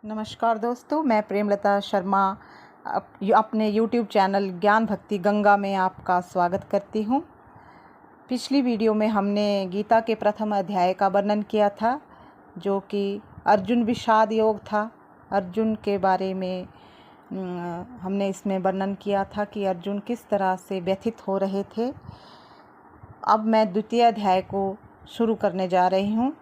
नमस्कार दोस्तों, मैं प्रेमलता शर्मा अपने YouTube चैनल ज्ञान भक्ति गंगा में आपका स्वागत करती हूँ। पिछली वीडियो में हमने गीता के प्रथम अध्याय का वर्णन किया था, जो कि अर्जुन विषाद योग था। अर्जुन के बारे में हमने इसमें वर्णन किया था कि अर्जुन किस तरह से व्यथित हो रहे थे। अब मैं द्वितीय अध्याय को शुरू करने जा रही हूँ।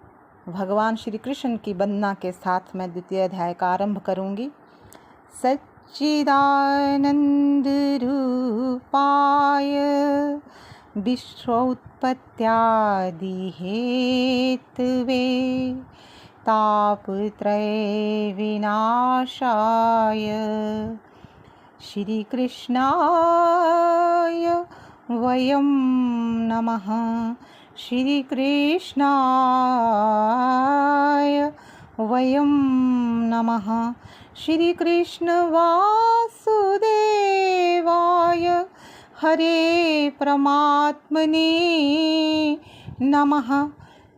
भगवान श्री कृष्ण की वंदना के साथ मैं द्वितीय अध्याय का आरंभ करूँगी। सच्चिदानंद रूपाय विश्वोत्पत्त्यादि हेतवे तापत्रय विनाशाय श्री कृष्णाय वयं नमः। श्री कृष्णाय वयं नमः। श्री कृष्ण वासुदेवाय हरे परमात्मने नमः।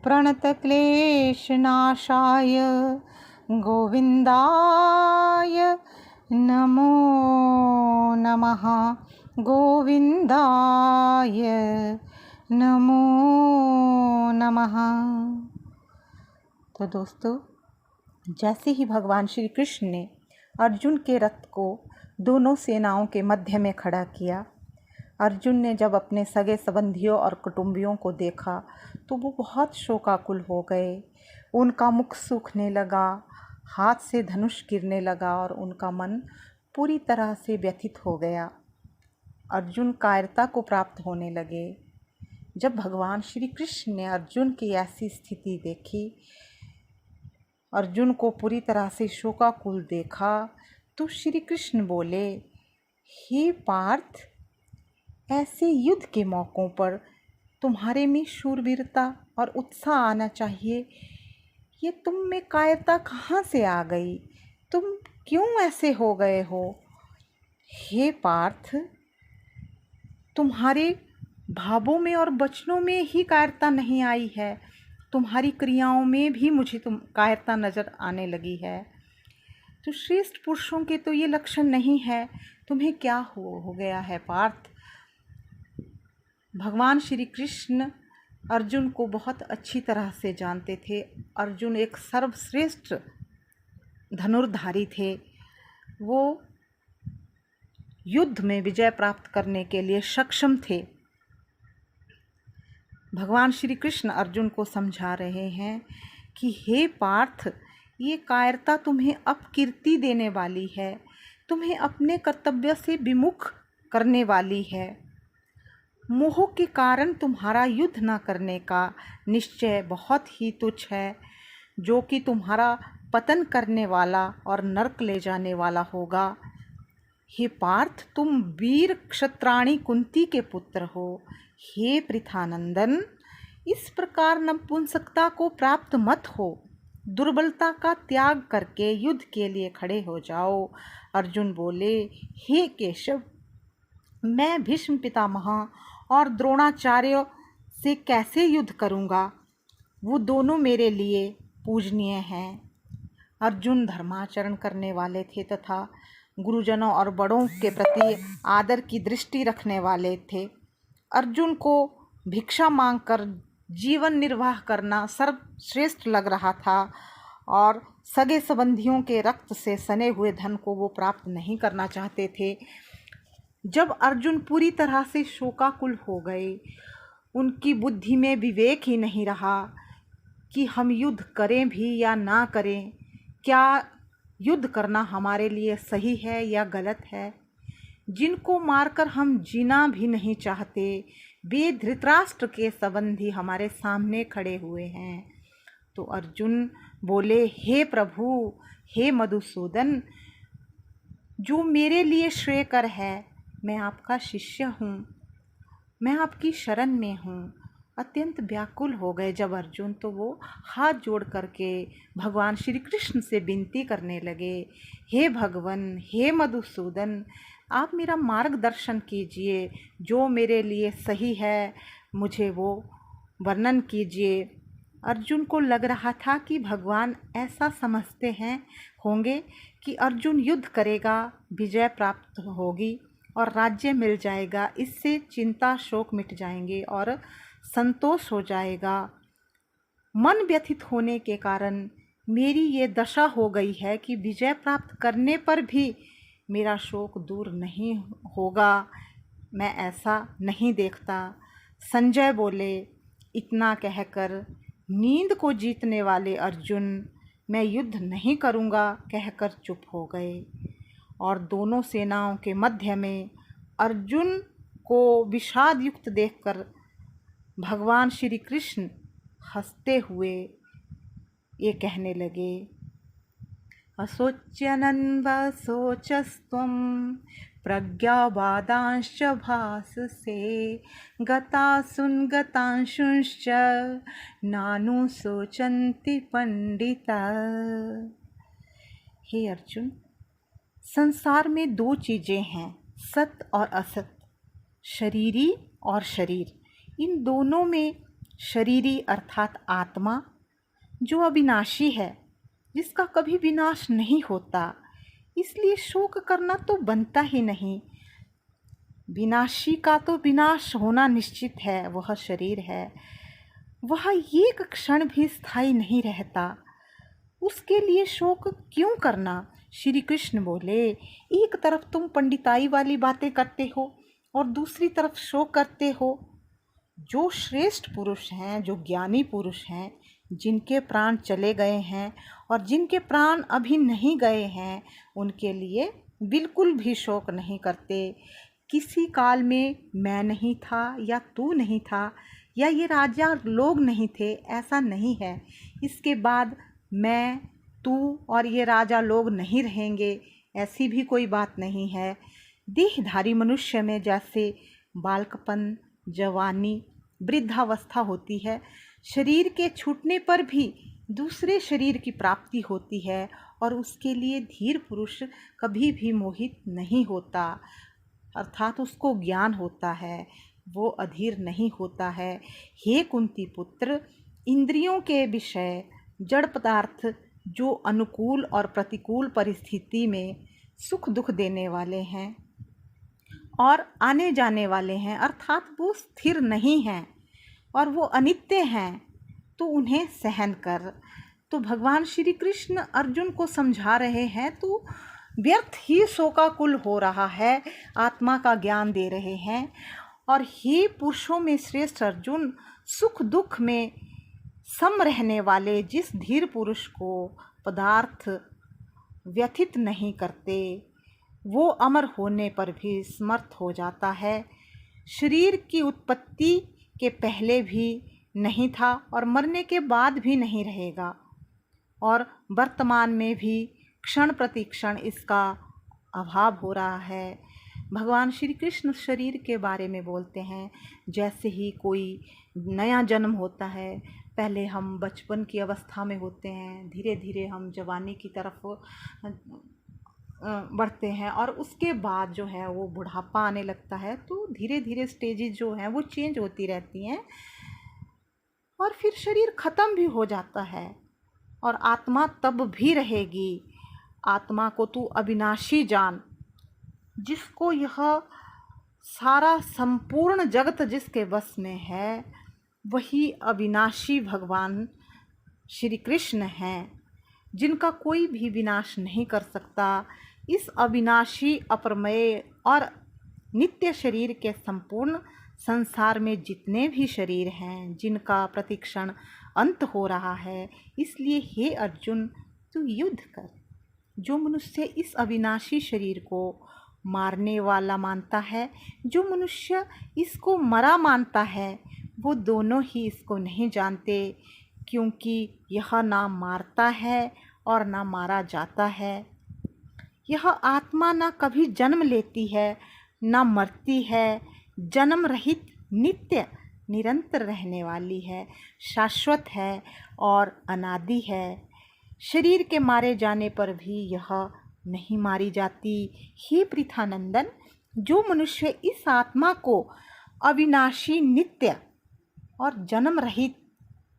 प्रणतक्लेशनाशाय गोविन्दाय नमो नमः। गोविन्दाय नमो नमः। तो दोस्तों, जैसे ही भगवान श्री कृष्ण ने अर्जुन के रथ को दोनों सेनाओं के मध्य में खड़ा किया, अर्जुन ने जब अपने सगे संबंधियों और कुटुंबियों को देखा तो वो बहुत शोकाकुल हो गए। उनका मुख सूखने लगा, हाथ से धनुष गिरने लगा और उनका मन पूरी तरह से व्यथित हो गया। अर्जुन कायरता को प्राप्त होने लगे। जब भगवान श्री कृष्ण ने अर्जुन की ऐसी स्थिति देखी, अर्जुन को पूरी तरह से शोकाकुल देखा, तो श्री कृष्ण बोले, हे पार्थ, ऐसे युद्ध के मौक़ों पर तुम्हारे में शूरवीरता और उत्साह आना चाहिए। ये तुम में कायरता कहाँ से आ गई? तुम क्यों ऐसे हो गए हो? हे पार्थ, तुम्हारे भावों में और वचनों में ही कायरता नहीं आई है, तुम्हारी क्रियाओं में भी मुझे कायरता नज़र आने लगी है। तो श्रेष्ठ पुरुषों के तो ये लक्षण नहीं है, तुम्हें क्या हो गया है पार्थ? भगवान श्री कृष्ण अर्जुन को बहुत अच्छी तरह से जानते थे। अर्जुन एक सर्वश्रेष्ठ धनुर्धारी थे। वो युद्ध में विजय प्राप्त करने के लिए सक्षम थे। भगवान श्री कृष्ण अर्जुन को समझा रहे हैं कि हे पार्थ, ये कायरता तुम्हें अपकीर्ति देने वाली है, तुम्हें अपने कर्तव्य से विमुख करने वाली है। मोह के कारण तुम्हारा युद्ध न करने का निश्चय बहुत ही तुच्छ है, जो कि तुम्हारा पतन करने वाला और नरक ले जाने वाला होगा। हे पार्थ, तुम वीर क्षत्राणी कुंती के पुत्र हो। हे पृथानंदन, इस प्रकार नपुंसकता को प्राप्त मत हो। दुर्बलता का त्याग करके युद्ध के लिए खड़े हो जाओ। अर्जुन बोले, हे केशव, मैं भीष्म पितामह और द्रोणाचार्य से कैसे युद्ध करूँगा? वो दोनों मेरे लिए पूजनीय हैं। अर्जुन धर्माचरण करने वाले थे तथा गुरुजनों और बड़ों के प्रति आदर की दृष्टि रखने वाले थे। अर्जुन को भिक्षा मांगकर जीवन निर्वाह करना सर्वश्रेष्ठ लग रहा था और सगे संबंधियों के रक्त से सने हुए धन को वो प्राप्त नहीं करना चाहते थे। जब अर्जुन पूरी तरह से शोकाकुल हो गए, उनकी बुद्धि में विवेक ही नहीं रहा कि हम युद्ध करें भी या ना करें, क्या युद्ध करना हमारे लिए सही है या गलत है। जिनको मारकर हम जीना भी नहीं चाहते, वे धृतराष्ट्र के संबंधी हमारे सामने खड़े हुए हैं। तो अर्जुन बोले, हे प्रभु, हे मधुसूदन, जो मेरे लिए श्रेयकर है, मैं आपका शिष्य हूँ, मैं आपकी शरण में हूँ। अत्यंत व्याकुल हो गए जब अर्जुन, तो वो हाथ जोड़ करके भगवान श्री कृष्ण से विनती करने लगे, हे भगवान, हे मधुसूदन, आप मेरा मार्गदर्शन कीजिए, जो मेरे लिए सही है मुझे वो वर्णन कीजिए। अर्जुन को लग रहा था कि भगवान ऐसा समझते हैं होंगे कि अर्जुन युद्ध करेगा, विजय प्राप्त होगी और राज्य मिल जाएगा, इससे चिंता शोक मिट जाएंगे और संतोष हो जाएगा। मन व्यथित होने के कारण मेरी ये दशा हो गई है कि विजय प्राप्त करने पर भी मेरा शोक दूर नहीं होगा, मैं ऐसा नहीं देखता। संजय बोले। इतना कहकर नींद को जीतने वाले अर्जुन मैं युद्ध नहीं करूँगा कहकर चुप हो गए और दोनों सेनाओं के मध्य में अर्जुन को विषाद युक्त देखकर भगवान श्री कृष्ण हंसते हुए ये कहने लगे, असोच्यनन्वसोचस्त्वं प्रज्ञावादांश्च भाससे गतांशुंश्च नानुशोचन्ति पंडिता। हे अर्जुन, संसार में दो चीज़ें हैं, सत और असत, शरीरी और शरीर। इन दोनों में शरीरी अर्थात आत्मा जो अविनाशी है, जिसका कभी विनाश नहीं होता, इसलिए शोक करना तो बनता ही नहीं। विनाशी का तो विनाश होना निश्चित है, वह शरीर है, वह एक क्षण भी स्थायी नहीं रहता, उसके लिए शोक क्यों करना। श्री कृष्ण बोले, एक तरफ तुम पंडिताई वाली बातें करते हो और दूसरी तरफ शोक करते हो। जो श्रेष्ठ पुरुष हैं, जो ज्ञानी पुरुष हैं, जिनके प्राण चले गए हैं और जिनके प्राण अभी नहीं गए हैं, उनके लिए बिल्कुल भी शोक नहीं करते। किसी काल में मैं नहीं था या तू नहीं था या ये राजा लोग नहीं थे, ऐसा नहीं है। इसके बाद मैं, तू और ये राजा लोग नहीं रहेंगे, ऐसी भी कोई बात नहीं है। देहधारी मनुष्य में जैसे बालकपन, जवानी, वृद्धावस्था होती है, शरीर के छूटने पर भी दूसरे शरीर की प्राप्ति होती है और उसके लिए धीर पुरुष कभी भी मोहित नहीं होता, अर्थात उसको ज्ञान होता है, वो अधीर नहीं होता है। हे कुंती पुत्र, इंद्रियों के विषय जड़ पदार्थ जो अनुकूल और प्रतिकूल परिस्थिति में सुख दुख देने वाले हैं और आने जाने वाले हैं, अर्थात वो स्थिर नहीं हैं और वो अनित्य हैं, तो उन्हें सहन कर। तो भगवान श्री कृष्ण अर्जुन को समझा रहे हैं, तो व्यर्थ ही शोकाकुल हो रहा है, आत्मा का ज्ञान दे रहे हैं। और हे पुरुषों में श्रेष्ठ अर्जुन, सुख दुख में सम रहने वाले जिस धीर पुरुष को पदार्थ व्यथित नहीं करते, वो अमर होने पर भी समर्थ हो जाता है। शरीर की उत्पत्ति के पहले भी नहीं था और मरने के बाद भी नहीं रहेगा, और वर्तमान में भी क्षण प्रति क्षण इसका अभाव हो रहा है। भगवान श्री कृष्ण शरीर के बारे में बोलते हैं, जैसे ही कोई नया जन्म होता है, पहले हम बचपन की अवस्था में होते हैं, धीरे धीरे हम जवानी की तरफ बढ़ते हैं और उसके बाद जो है वो बुढ़ापा आने लगता है। तो धीरे धीरे स्टेजेस जो हैं वो चेंज होती रहती हैं और फिर शरीर ख़त्म भी हो जाता है और आत्मा तब भी रहेगी। आत्मा को तू अविनाशी जान, जिसको यह सारा संपूर्ण जगत जिसके वश में है, वही अविनाशी भगवान श्री कृष्ण हैं, जिनका कोई भी विनाश नहीं कर सकता। इस अविनाशी, अप्रमेय और नित्य शरीर के संपूर्ण संसार में जितने भी शरीर हैं, जिनका प्रतिक्षण अंत हो रहा है, इसलिए हे अर्जुन, तू युद्ध कर। जो मनुष्य इस अविनाशी शरीर को मारने वाला मानता है, जो मनुष्य इसको मरा मानता है, वो दोनों ही इसको नहीं जानते, क्योंकि यह ना मारता है और ना मारा जाता है। यह आत्मा ना कभी जन्म लेती है, ना मरती है, जन्म रहित, नित्य, निरंतर रहने वाली है, शाश्वत है और अनादि है। शरीर के मारे जाने पर भी यह नहीं मारी जाती। हे पृथानंदन, जो मनुष्य इस आत्मा को अविनाशी, नित्य और जन्म रहित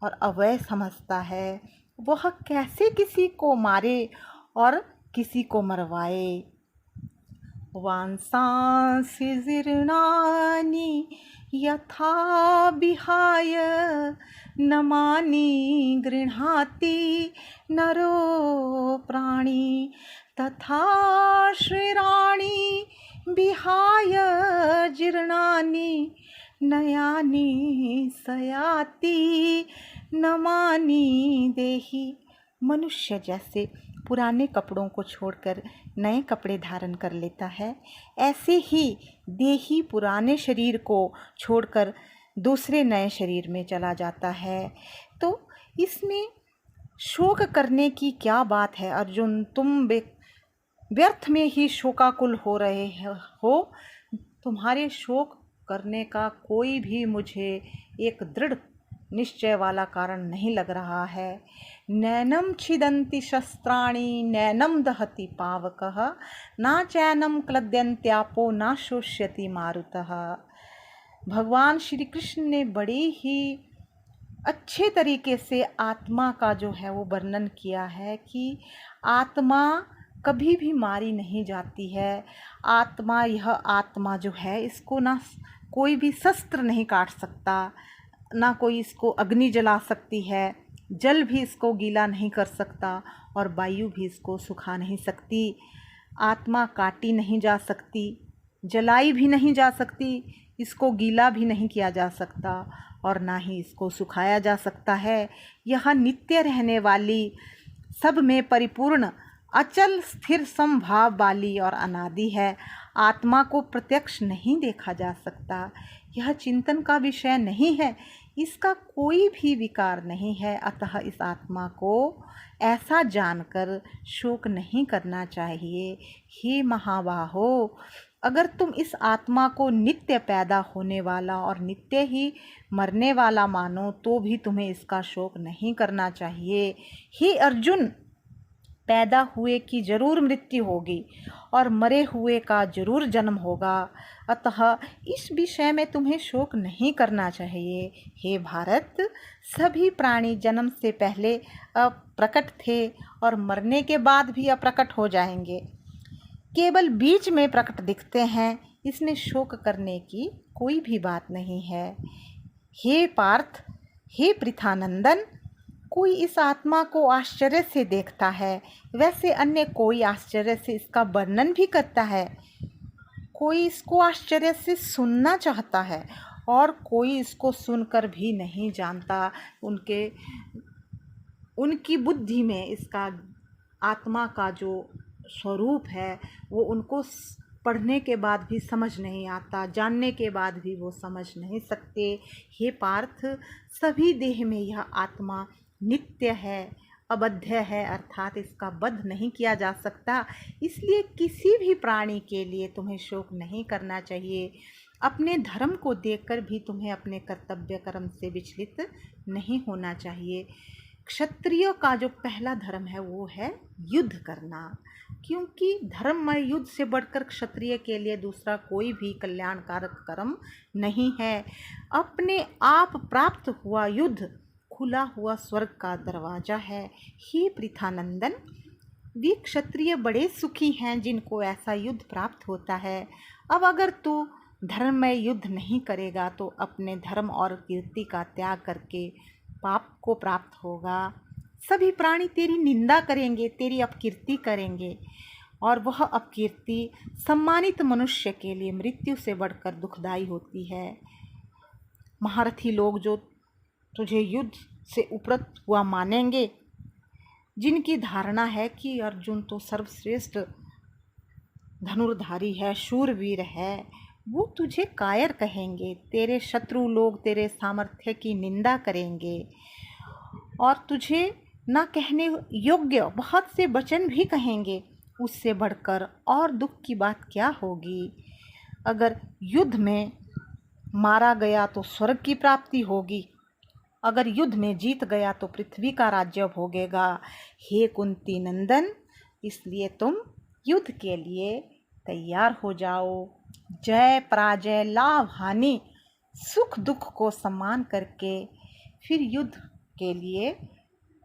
और अवैध समझता है, वह कैसे किसी को मारे और किसी को मरवाए। वांसांसि जीर्णानि यथा विहाय नमानि गृह्णाति नरो प्राणी तथा श्रीराणि विहाय जीर्णानि नयानि सयाति नमानि देहि। मनुष्य जैसे पुराने कपड़ों को छोड़कर नए कपड़े धारण कर लेता है, ऐसे ही देही पुराने शरीर को छोड़कर दूसरे नए शरीर में चला जाता है। तो इसमें शोक करने की क्या बात है अर्जुन? तुम व्यर्थ में ही शोकाकुल हो रहे हो। तुम्हारे शोक करने का कोई भी मुझे एक दृढ़ निश्चय वाला कारण नहीं लग रहा है। नैनम छिदन्ति शस्त्राणि नैनम दहति पावकः ना चैनम क्लद्यन्त्यापो ना शोष्यति मारुतः। भगवान श्री कृष्ण ने बड़े ही अच्छे तरीके से आत्मा का जो है वो वर्णन किया है कि आत्मा कभी भी मारी नहीं जाती है। आत्मा, यह आत्मा जो है, इसको ना कोई भी शस्त्र नहीं काट सकता, ना कोई इसको अग्नि जला सकती है, जल भी इसको गीला नहीं कर सकता और वायु भी इसको सुखा नहीं सकती। आत्मा काटी नहीं जा सकती, जलाई भी नहीं जा सकती, इसको गीला भी नहीं किया जा सकता और ना ही इसको सुखाया जा सकता है। यह नित्य रहने वाली, सब में परिपूर्ण, अचल स्थिर समभाव वाली और अनादि है। आत्मा को प्रत्यक्ष नहीं देखा जा सकता, यह चिंतन का विषय नहीं है, इसका कोई भी विकार नहीं है। अतः इस आत्मा को ऐसा जानकर शोक नहीं करना चाहिए। हे महाबाहो, अगर तुम इस आत्मा को नित्य पैदा होने वाला और नित्य ही मरने वाला मानो तो भी तुम्हें इसका शोक नहीं करना चाहिए। हे अर्जुन, पैदा हुए की जरूर मृत्यु होगी और मरे हुए का जरूर जन्म होगा, अतः इस विषय में तुम्हें शोक नहीं करना चाहिए। हे भारत, सभी प्राणी जन्म से पहले अप्रकट थे और मरने के बाद भी अप्रकट हो जाएंगे, केवल बीच में प्रकट दिखते हैं, इसमें शोक करने की कोई भी बात नहीं है। हे पार्थ, हे पृथानंदन, कोई इस आत्मा को आश्चर्य से देखता है, वैसे अन्य कोई आश्चर्य से इसका वर्णन भी करता है। कोई इसको आश्चर्य से सुनना चाहता है और कोई इसको सुनकर भी नहीं जानता। उनकी बुद्धि में इसका आत्मा का जो स्वरूप है वो उनको पढ़ने के बाद भी समझ नहीं आता, जानने के बाद भी वो समझ नहीं सकते। हे पार्थ, सभी देह में यह आत्मा नित्य है, अबद्ध है, अर्थात इसका वध नहीं किया जा सकता। इसलिए किसी भी प्राणी के लिए तुम्हें शोक नहीं करना चाहिए। अपने धर्म को देखकर भी तुम्हें अपने कर्तव्य कर्म से विचलित नहीं होना चाहिए। क्षत्रिय का जो पहला धर्म है वो है युद्ध करना, क्योंकि धर्ममय युद्ध से बढ़कर क्षत्रिय के लिए दूसरा कोई भी कल्याणकारक कर्म नहीं है। अपने आप प्राप्त हुआ युद्ध खुला हुआ स्वर्ग का दरवाजा है। हे पृथानंदन, वे क्षत्रिय बड़े सुखी हैं जिनको ऐसा युद्ध प्राप्त होता है। अब अगर तू धर्म में युद्ध नहीं करेगा तो अपने धर्म और कीर्ति का त्याग करके पाप को प्राप्त होगा। सभी प्राणी तेरी निंदा करेंगे, तेरी अपकीर्ति करेंगे और वह अपकीर्ति सम्मानित मनुष्य के लिए मृत्यु से बढ़कर दुखदाई होती है। महारथी लोग जो तुझे युद्ध से उपरत हुआ मानेंगे, जिनकी धारणा है कि अर्जुन तो सर्वश्रेष्ठ धनुर्धारी है, शूरवीर है, वो तुझे कायर कहेंगे। तेरे शत्रु लोग तेरे सामर्थ्य की निंदा करेंगे और तुझे ना कहने योग्य बहुत से वचन भी कहेंगे। उससे बढ़कर और दुख की बात क्या होगी? अगर युद्ध में मारा गया तो स्वर्ग की प्राप्ति होगी, अगर युद्ध में जीत गया तो पृथ्वी का राज्य भोगेगा। हे कुंती नंदन, इसलिए तुम युद्ध के लिए तैयार हो जाओ। जय पराजय, लाभ हानि, सुख दुख को सम्मान करके फिर युद्ध के लिए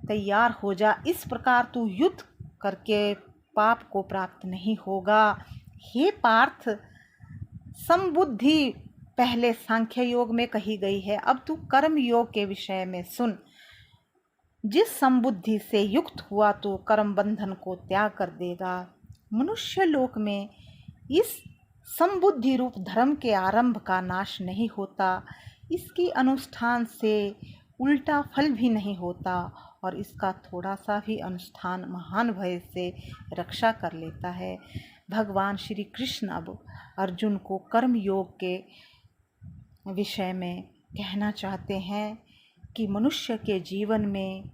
तैयार हो जा। इस प्रकार तू युद्ध करके पाप को प्राप्त नहीं होगा। हे पार्थ, समबुद्धि पहले सांख्य योग में कही गई है, अब तू कर्म योग के विषय में सुन। जिस समबुद्धि से युक्त हुआ तो कर्म बंधन को त्याग कर देगा। मनुष्य लोक में इस समबुद्धि रूप धर्म के आरंभ का नाश नहीं होता, इसकी अनुष्ठान से उल्टा फल भी नहीं होता और इसका थोड़ा सा भी अनुष्ठान महान भय से रक्षा कर लेता है। भगवान श्री कृष्ण अब अर्जुन को कर्म योग के विषय में कहना चाहते हैं कि मनुष्य के जीवन में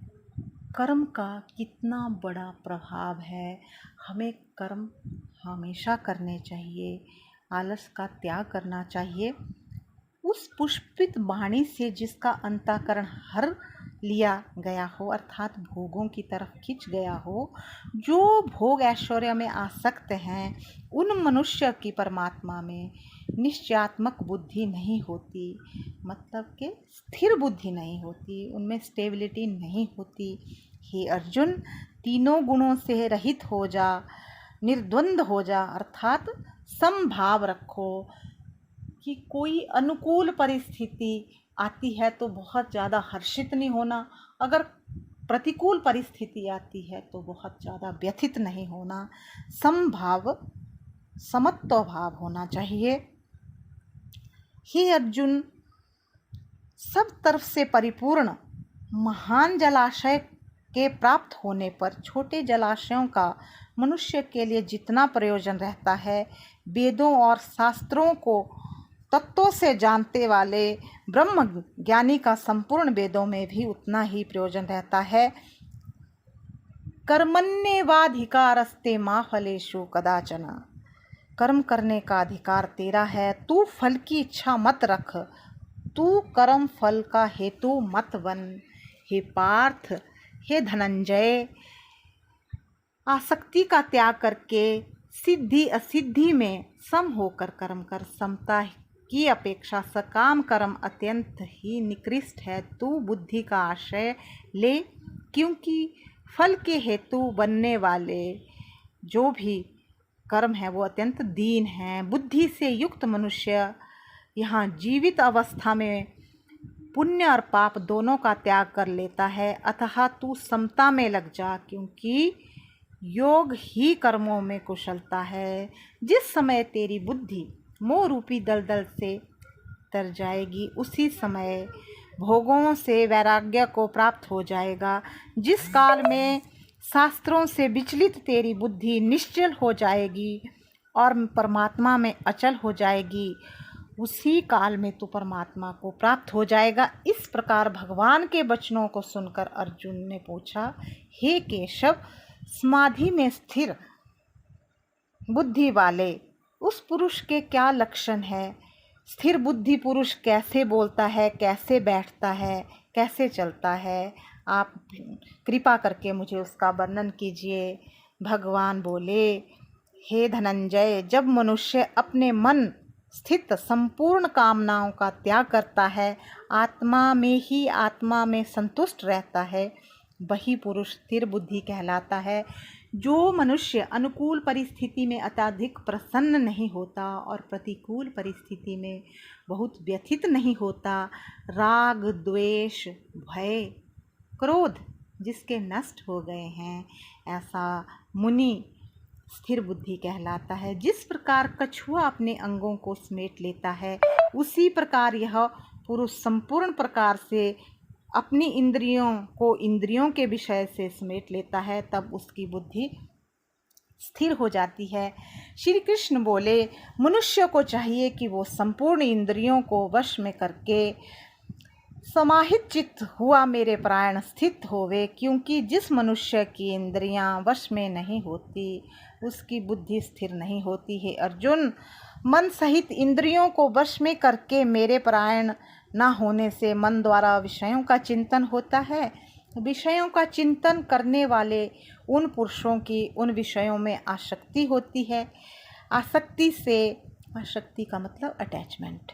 कर्म का कितना बड़ा प्रभाव है। हमें कर्म हमेशा करने चाहिए, आलस का त्याग करना चाहिए। उस पुष्पित वाणी से जिसका अंतःकरण हर लिया गया हो, अर्थात भोगों की तरफ खिंच गया हो, जो भोग ऐश्वर्य में आसक्त हैं, उन मनुष्य की परमात्मा में निश्चयात्मक बुद्धि नहीं होती, मतलब कि स्थिर बुद्धि नहीं होती, उनमें स्टेबिलिटी नहीं होती। हे अर्जुन, तीनों गुणों से रहित हो जा, निर्द्वंद हो जा, अर्थात समभाव रखो कि कोई अनुकूल परिस्थिति आती है तो बहुत ज़्यादा हर्षित नहीं होना, अगर प्रतिकूल परिस्थिति आती है तो बहुत ज़्यादा व्यथित नहीं होना। समभाव, समत्व भाव होना चाहिए। हे अर्जुन, सब तरफ से परिपूर्ण महान जलाशय के प्राप्त होने पर छोटे जलाशयों का मनुष्य के लिए जितना प्रयोजन रहता है, वेदों और शास्त्रों को तत्वों से जानते वाले ब्रह्म ज्ञानी का संपूर्ण वेदों में भी उतना ही प्रयोजन रहता है। कर्मण्येवाधिकारस्ते मा फलेषु कदाचन, कर्म करने का अधिकार तेरा है, तू फल की इच्छा मत रख, तू कर्म फल का हेतु मत बन। हे पार्थ, हे धनंजय, आसक्ति का त्याग करके सिद्धि असिद्धि में सम होकर कर्म कर। समता की अपेक्षा सकाम कर्म अत्यंत ही निकृष्ट है। तू बुद्धि का आश्रय ले, क्योंकि फल के हेतु बनने वाले जो भी कर्म है वो अत्यंत दीन है। बुद्धि से युक्त मनुष्य यहाँ जीवित अवस्था में पुण्य और पाप दोनों का त्याग कर लेता है। अतः तू समता में लग जा, क्योंकि योग ही कर्मों में कुशलता है। जिस समय तेरी बुद्धि मोह रूपी दलदल से तर जाएगी, उसी समय भोगों से वैराग्य को प्राप्त हो जाएगा। जिस काल में शास्त्रों से विचलित तेरी बुद्धि निश्चल हो जाएगी और परमात्मा में अचल हो जाएगी, उसी काल में तू परमात्मा को प्राप्त हो जाएगा। इस प्रकार भगवान के वचनों को सुनकर अर्जुन ने पूछा, हे केशव, समाधि में स्थिर बुद्धि वाले उस पुरुष के क्या लक्षण है? स्थिर बुद्धि पुरुष कैसे बोलता है, कैसे बैठता है, कैसे चलता है? आप कृपा करके मुझे उसका वर्णन कीजिए। भगवान बोले, हे धनंजय, जब मनुष्य अपने मन स्थित संपूर्ण कामनाओं का त्याग करता है, आत्मा में ही आत्मा में संतुष्ट रहता है, वही पुरुष स्थिर बुद्धि कहलाता है। जो मनुष्य अनुकूल परिस्थिति में अत्यधिक प्रसन्न नहीं होता और प्रतिकूल परिस्थिति में बहुत व्यथित नहीं होता, राग, द्वेष, भय, क्रोध जिसके नष्ट हो गए हैं, ऐसा मुनि स्थिर बुद्धि कहलाता है। जिस प्रकार कछुआ अपने अंगों को समेट लेता है, उसी प्रकार यह पुरुष संपूर्ण प्रकार से अपनी इंद्रियों को इंद्रियों के विषय से समेट लेता है, तब उसकी बुद्धि स्थिर हो जाती है। श्री कृष्ण बोले, मनुष्य को चाहिए कि वो संपूर्ण इंद्रियों को वश में करके समाहित चित्त हुआ मेरे प्राण स्थित होवे, क्योंकि जिस मनुष्य की इंद्रियां वश में नहीं होती उसकी बुद्धि स्थिर नहीं होती। है अर्जुन, मन सहित इंद्रियों को वश में करके मेरे प्राण न होने से मन द्वारा विषयों का चिंतन होता है। विषयों का चिंतन करने वाले उन पुरुषों की उन विषयों में आसक्ति होती है। आसक्ति का मतलब अटैचमेंट,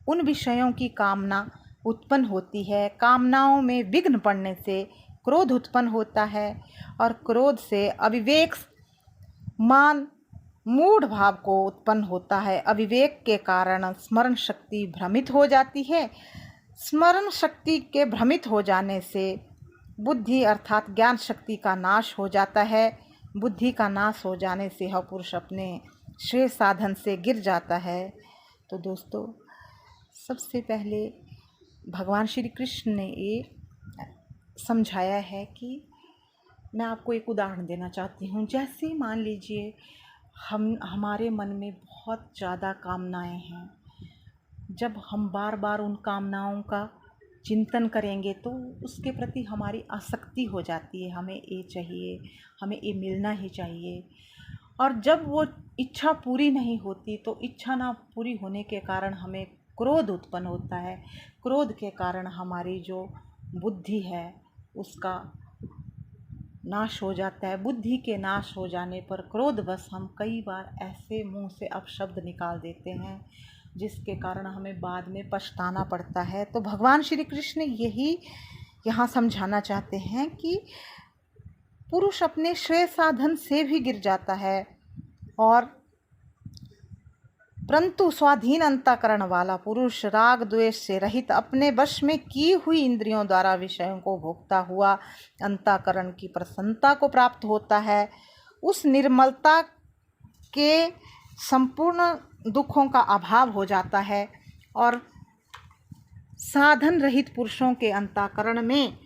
उन विषयों की कामना उत्पन्न होती है। कामनाओं में विघ्न पड़ने से क्रोध उत्पन्न होता है और क्रोध से अविवेक, मान, मूढ़ भाव को उत्पन्न होता है। अविवेक के कारण स्मरण शक्ति भ्रमित हो जाती है। स्मरण शक्ति के भ्रमित हो जाने से बुद्धि अर्थात ज्ञान शक्ति का नाश हो जाता है। बुद्धि का नाश हो जाने से वह पुरुष अपने श्रेय साधन से गिर जाता है। तो दोस्तों, सबसे पहले भगवान श्री कृष्ण ने ये समझाया है कि मैं आपको एक उदाहरण देना चाहती हूँ। जैसे मान लीजिए हमारे मन में बहुत ज़्यादा कामनाएं हैं। जब हम बार बार उन कामनाओं का चिंतन करेंगे तो उसके प्रति हमारी आसक्ति हो जाती है। हमें ये चाहिए, हमें ये मिलना ही चाहिए। और जब वो इच्छा पूरी नहीं होती तो इच्छा ना पूरी होने के कारण हमें क्रोध उत्पन्न होता है। क्रोध के कारण हमारी जो बुद्धि है उसका नाश हो जाता है। बुद्धि के नाश हो जाने पर क्रोधवश हम कई बार ऐसे मुंह से अपशब्द निकाल देते हैं जिसके कारण हमें बाद में पछताना पड़ता है। तो भगवान श्री कृष्ण यही यहाँ समझाना चाहते हैं कि पुरुष अपने श्रेय साधन से भी गिर जाता है और परंतु स्वाधीन अंतःकरण वाला पुरुष राग द्वेष से रहित अपने वश में की हुई इंद्रियों द्वारा विषयों को भोगता हुआ अंतःकरण की प्रसन्नता को प्राप्त होता है। उस निर्मलता के संपूर्ण दुखों का अभाव हो जाता है और साधन रहित पुरुषों के अंतःकरण में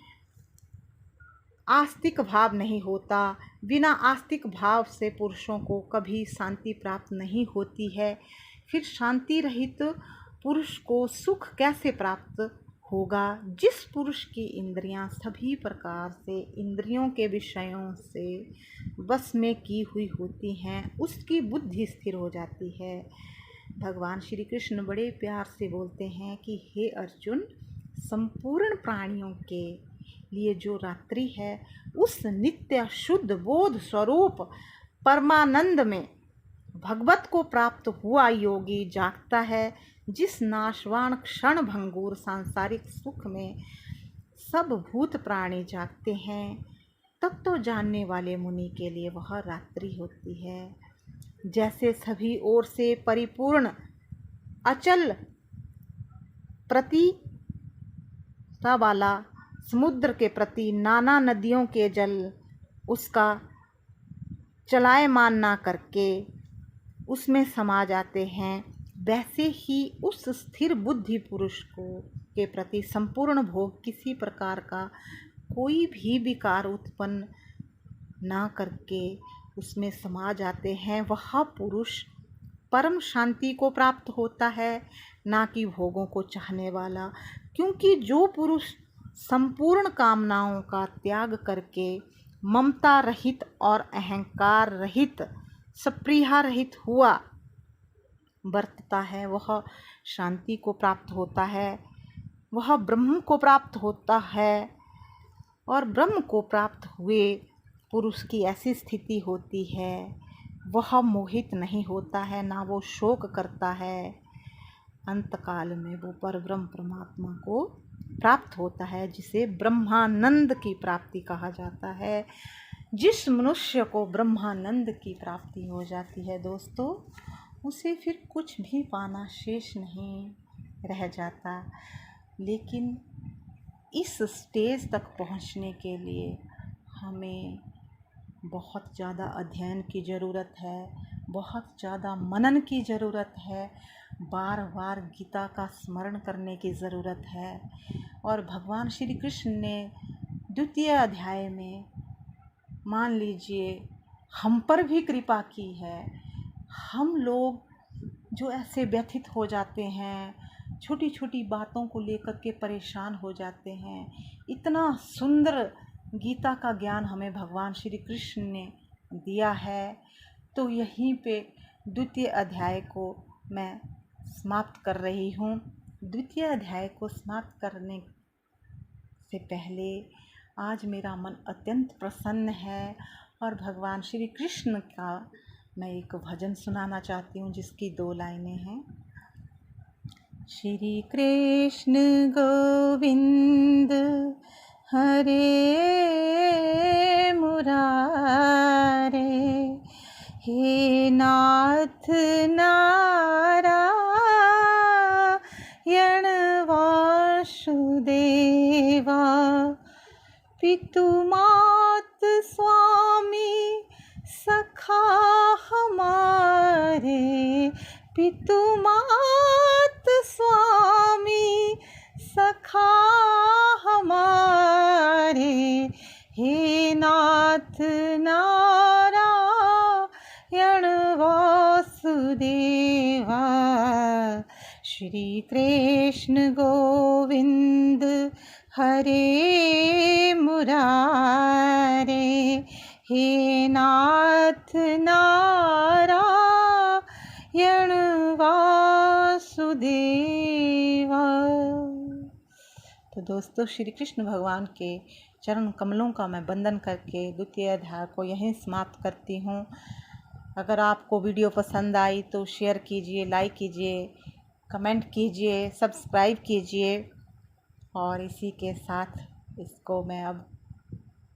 आस्तिक भाव नहीं होता। बिना आस्तिक भाव से पुरुषों को कभी शांति प्राप्त नहीं होती है। फिर शांति रहित पुरुष को सुख कैसे प्राप्त होगा? जिस पुरुष की इंद्रियां सभी प्रकार से इंद्रियों के विषयों से बस में की हुई होती हैं, उसकी बुद्धि स्थिर हो जाती है। भगवान श्री कृष्ण बड़े प्यार से बोलते हैं कि हे अर्जुन, संपूर्ण प्राणियों के लिए जो रात्रि है उस नित्य शुद्ध बोध स्वरूप परमानंद में भगवत को प्राप्त हुआ योगी जागता है। जिस नाशवान क्षण भंगुर सांसारिक सुख में सब भूत प्राणी जागते हैं, तब तो जानने वाले मुनि के लिए वह रात्रि होती है। जैसे सभी ओर से परिपूर्ण अचल प्रतिता वाला समुद्र के प्रति नाना नदियों के जल उसका चलायमान ना करके उसमें समा जाते हैं, वैसे ही उस स्थिर बुद्धि पुरुष को के प्रति संपूर्ण भोग किसी प्रकार का कोई भी विकार उत्पन्न ना करके उसमें समा जाते हैं। वह पुरुष परम शांति को प्राप्त होता है, ना कि भोगों को चाहने वाला। क्योंकि जो पुरुष संपूर्ण कामनाओं का त्याग करके ममता रहित और अहंकार रहित स्पृहा रहित हुआ बरतता है, वह शांति को प्राप्त होता है, वह ब्रह्म को प्राप्त होता है। और ब्रह्म को प्राप्त हुए पुरुष की ऐसी स्थिति होती है, वह मोहित नहीं होता है, ना वो शोक करता है। अंतकाल में वो परब्रह्म परमात्मा को प्राप्त होता है, जिसे ब्रह्मानंद की प्राप्ति कहा जाता है। जिस मनुष्य को ब्रह्मानंद की प्राप्ति हो जाती है दोस्तों, उसे फिर कुछ भी पाना शेष नहीं रह जाता। लेकिन इस स्टेज तक पहुंचने के लिए हमें बहुत ज़्यादा अध्ययन की ज़रूरत है, बहुत ज़्यादा मनन की ज़रूरत है, बार बार गीता का स्मरण करने की ज़रूरत है। और भगवान श्री कृष्ण ने द्वितीय अध्याय में मान लीजिए हम पर भी कृपा की है। हम लोग जो ऐसे व्यथित हो जाते हैं, छोटी छोटी बातों को लेकर के परेशान हो जाते हैं, इतना सुंदर गीता का ज्ञान हमें भगवान श्री कृष्ण ने दिया है। तो यहीं पे द्वितीय अध्याय को मैं समाप्त कर रही हूँ। द्वितीय अध्याय को समाप्त करने से पहले आज मेरा मन अत्यंत प्रसन्न है और भगवान श्री कृष्ण का मैं एक भजन सुनाना चाहती हूँ, जिसकी 2 लाइनें हैं। श्री कृष्ण गोविंद हरे मुरारे, हे नाथ नारायण वासुदेवा, पितु मात स्वामी सखा हमारे, पितु मात स्वामी सखा हमारे, हे नाथ नारायण वासुदेवा। श्री कृष्ण गोविंद हरे मुरारे, हे नाथ नारायण वासुदेवा। तो दोस्तों, श्री कृष्ण भगवान के चरण कमलों का मैं वंदन करके द्वितीय अध्याय को यहीं समाप्त करती हूँ। अगर आपको वीडियो पसंद आई तो शेयर कीजिए, लाइक कीजिए, कमेंट कीजिए, सब्सक्राइब कीजिए। और इसी के साथ इसको मैं अब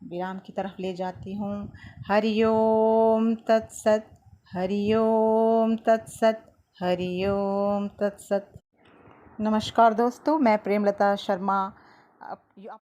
विराम की तरफ ले जाती हूँ। हरि ओम तत्सत, हरि ओम तत्सत, हरि ओम तत्सत। नमस्कार दोस्तों, मैं प्रेमलता शर्मा।